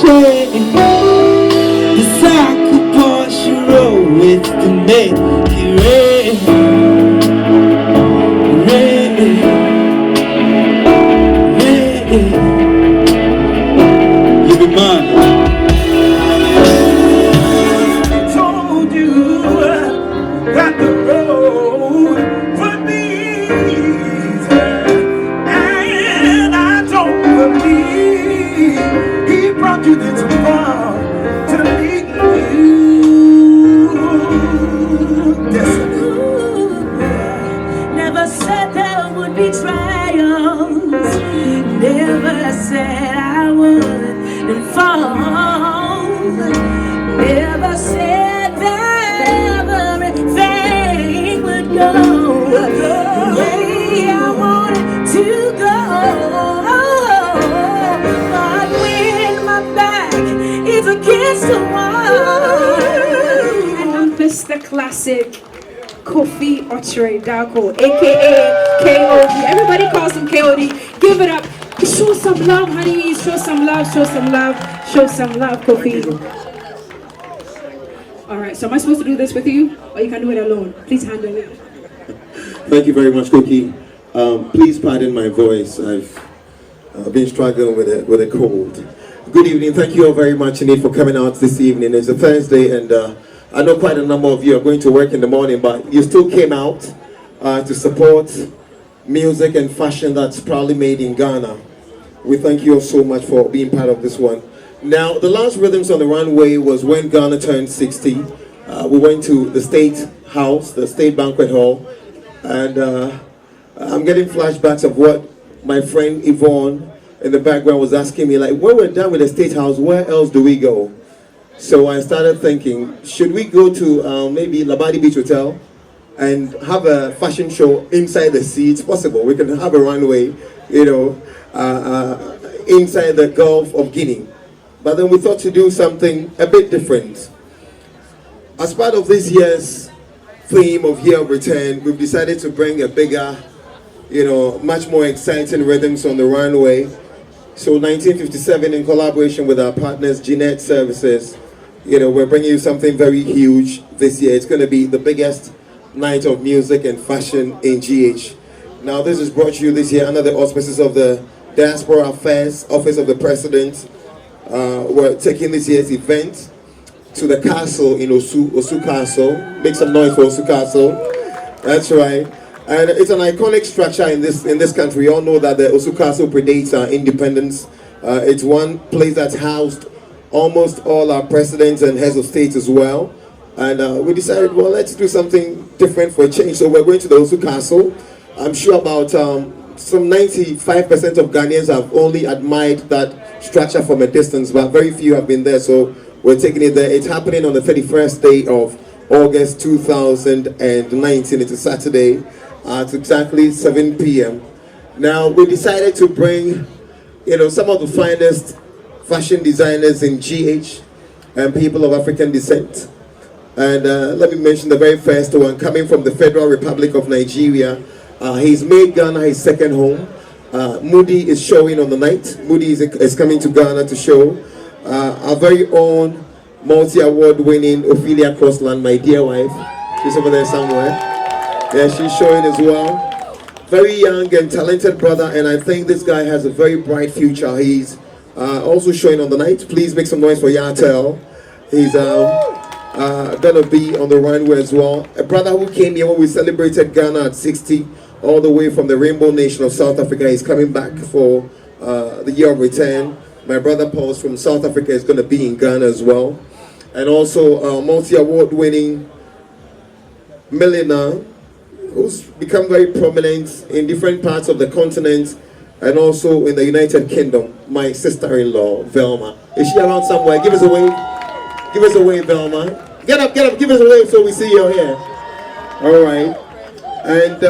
shame. The cycle push you roll with the naked rain. You be mine. I told you that the road would be easy, and I don't believe he brought you this far to meet you. Destiny. Never said there would be trials. Never said I wouldn't fall. Never said that everything would go the way I wanted to go. But when my back is against the wall, and Mr. Classic Kofi Ochre Dako, aka KOD. Everybody calls him KOD. Give it up. Show some love, honey. Show some love. Show some love. Show some love, Kofi. All right. So am I supposed to do this with you, or you can do it alone? Please handle it. Thank you very much, Cookie. Please pardon my voice. I've been struggling with a cold. Good evening. Thank you all very much indeed for coming out this evening. It's a Thursday, and I know quite a number of you are going to work in the morning, but you still came out to support music and fashion that's proudly made in Ghana. We thank you all so much for being part of this one. Now, the last Rhythms on the Runway was when Ghana turned 60. We went to the State House, the State Banquet Hall, and I'm getting flashbacks of what my friend Yvonne in the background was asking me, like, when we're done with the State House, where else do we go? So I started thinking, should we go to maybe Labadi Beach Hotel and have a fashion show inside the sea? It's possible. We can have a runway, you know, inside the Gulf of Guinea. But then we thought to do something a bit different. As part of this year's theme of Year of Return, we've decided to bring a bigger, you know, much more exciting Rhythms on the Runway. So 1957, in collaboration with our partners, Jeanette Services, you know, we're bringing you something very huge this year. It's going to be the biggest night of music and fashion in GH. Now, this is brought to you this year under the auspices of the Diaspora Affairs Office of the President. We're taking this year's event to the castle in Osu Castle. Make some noise for Osu Castle. That's right. And it's an iconic structure in this country. You all know that the Osu Castle predates our independence. It's one place that's housed almost all our presidents and heads of state as well. And we decided, well, let's do something different for a change. So we're going to the Osu Castle. I'm sure about some 95% of Ghanaians have only admired that structure from a distance, but very few have been there. So we're taking it there. It's happening on the 31st day of August 2019. It's a Saturday at exactly 7 p.m. Now, we decided to bring, you know, some of the finest fashion designers in GH and people of African descent. And let me mention the very first one, coming from the Federal Republic of Nigeria. He's made Ghana his second home. Moody is showing on the night. Moody is coming to Ghana to show. Our very own multi-award winning Ophelia Crossland, my dear wife. She's over there somewhere. Yeah, she's showing as well. Very young and talented brother, and I think this guy has a very bright future. He's also showing on the night. Please make some noise for Yatel. He's gonna be on the runway as well. A brother who came here when we celebrated Ghana at 60, all the way from the Rainbow Nation of South Africa. He's coming back for the Year of Return. My brother Paul's from South Africa is gonna be in Ghana as well. And also multi-award winning millionaire who's become very prominent in different parts of the continent and also in the United Kingdom. My sister-in-law, Velma. Is she around somewhere? Give us a wave. Give us a wave, Velma. Get up, give us a wave so we see you here. All right. And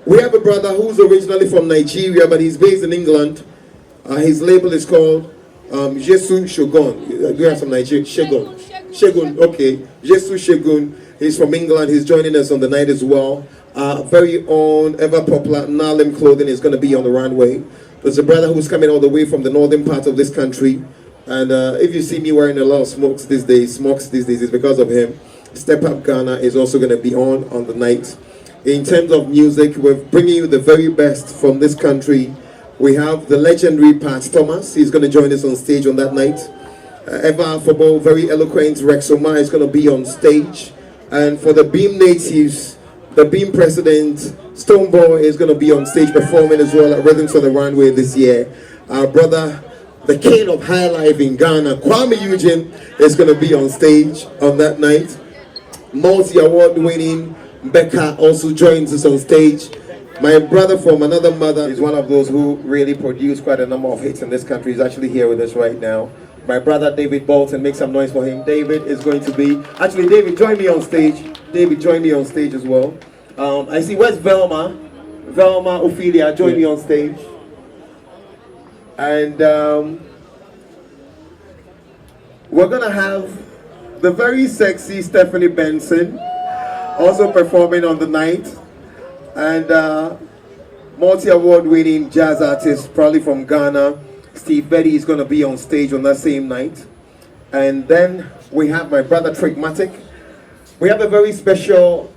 we have a brother who's originally from Nigeria, but he's based in England. His label is called Jesu Shogun. Do you have some Nigerian? Shogun, okay. Jesu Shogun. He's from England. He's joining us on the night as well. Very own, ever popular Nalim Clothing is going to be on the runway. There's a brother who's coming all the way from the northern part of this country. And if you see me wearing a lot of smokes these days, it's because of him. Step Up Ghana is also going to be on the night. In terms of music, we're bringing you the very best from this country. We have the legendary Pat Thomas. He's going to join us on stage on that night. Ever affable, very eloquent Rex Omar is going to be on stage. And for the Beam natives, the Beam president, Stoneboy, is going to be on stage performing as well at Rhythms on the Runway this year. Our brother, the king of high life in Ghana, Kwame Eugene, is going to be on stage on that night. Multi-award winning Becca also joins us on stage. My brother from another mother is one of those who really produced quite a number of hits in this country. He's actually here with us right now. My brother David Bolton, make some noise for him. David is going to be, actually David, join me on stage. David, join me on stage as well. I see, where's Velma? Velma, Ophelia, join me on stage. And we're gonna have the very sexy Stephanie Benson also performing on the night. And multi-award winning jazz artist, probably from Ghana, Steve Betty, is going to be on stage on that same night. And then we have my brother Trickmatic. We have a very special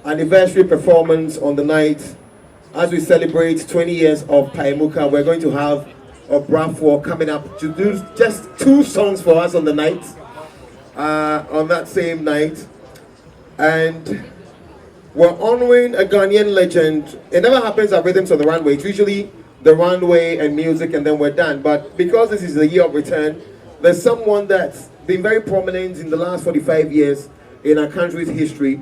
anniversary performance on the night. As we celebrate 20 years of Paimuka, we're going to have a Bravo coming up to do just 2 songs for us on the night, on that same night. And we're honoring a Ghanaian legend. It never happens at Rhythms on the Runway. It's usually the runway and music and then we're done. But because this is the year of return, there's someone that's been very prominent in the last 45 years in our country's history.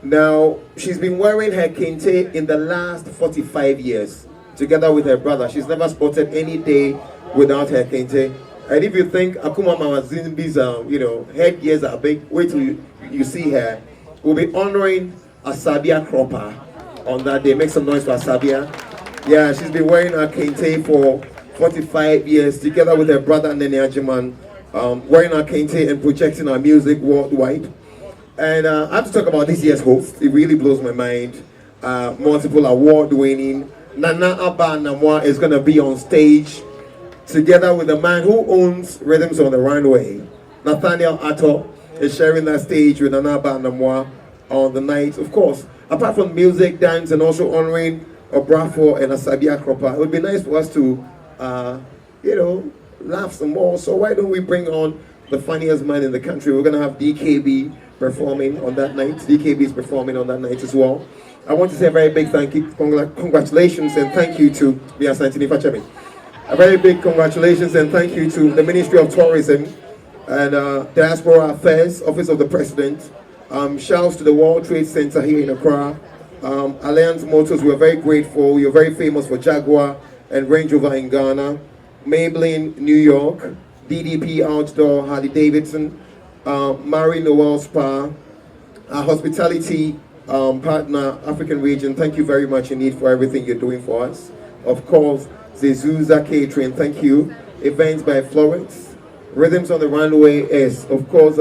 Now, she's been wearing her kente in the last 45 years, together with her brother. She's never spotted any day without her kente. And if you think Akuma Mama Zimbi's headgears are big, wait till you see her. We'll be honoring Asabia Cropper on that day. Make some noise for Asabia. Yeah, she's been wearing her kente for 45 years, together with her brother Nene Ajiman, wearing her kente and projecting our music worldwide. And I have to talk about this year's host. It really blows my mind. Multiple award-winning Nana Abba Namwa is going to be on stage, together with the man who owns Rhythms on the Runway. Nathaniel Atto is sharing that stage with Nana Abba Namwa on the night. Of course, apart from music, dance, and also honoring Obrafo and Asabia Cropper, it would be nice for us to, laugh some more. So why don't we bring on the funniest man in the country? We're going to have DKB performing on that night. DKB is performing on that night as well. I want to say a very big thank you, congratulations and thank you to Mia Santini Fachemi. A very big congratulations and thank you to the Ministry of Tourism and Diaspora Affairs, Office of the President. Shouts to the World Trade Center here in Accra. Alliance Motors, we're very grateful. You're very famous for Jaguar and Range Rover in Ghana. Maybelline, New York. DDP Outdoor, Harley Davidson. Marie Noel Spa. Our hospitality partner, African Regent, thank you very much indeed for everything you're doing for us. Of course, Zezuza Catering, thank you. Events by Florence. Rhythms on the Runway is, of course,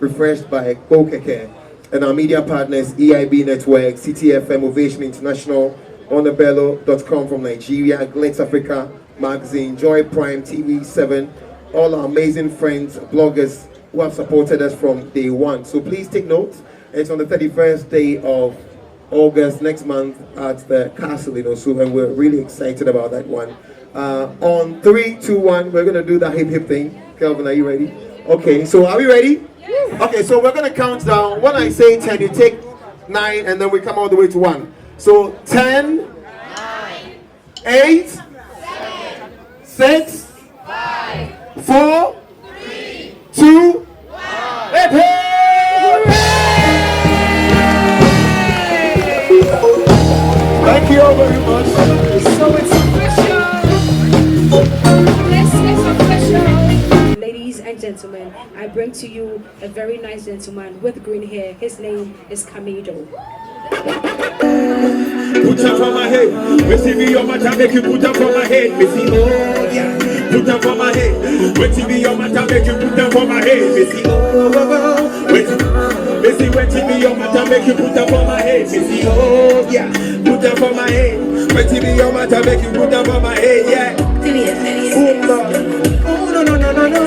refreshed by Kokeke. And our media partners, EIB Network, CTFM, Ovation International, Onabello.com from Nigeria, Glitz Africa Magazine, Joy Prime, TV7, all our amazing friends, bloggers who have supported us from day one. So please take note. It's on the 31st day of August next month at the Castle in Osu, and we're really excited about that one. On 3, 2, 1, we're going to do the hip hip thing. Kelvin, are you ready? Okay, so are we ready? Okay, so we're going to count down. When I say 10, you take 9, and then we come all the way to 1. So 10, 9, 8, 7, 6, 5, 4, 3, 2, 1. Hip hip! Thank you all very much. So it's official. It's official. Ladies and gentlemen, I bring to you a very nice gentleman with green hair. His name is Kamido. Put up on my head. When TV on my time, make you put up on my head. Missy, oh yeah. Put up on my head. When TV on my time, make you put up on my head. Missy, oh. Missy, when TV on my time, make you put up on my head. Missy, oh yeah. Put up on my head. Wait till be your matter, make you put them on my head, yeah. Oh no no no no no.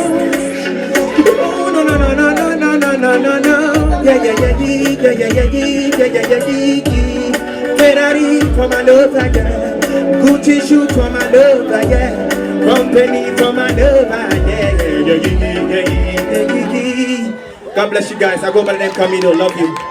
Oh no no no no no no no no no no. Yeah yeah yeah yeah yeah yeah yeah yeah yeah yeah. Ferrari for my lover, yeah. Gucci shoes for my lover, yeah. Company for my lover, yeah yeah yeah yeah yeah yeah yeah. God bless you guys. I go by the name Camino. Love you.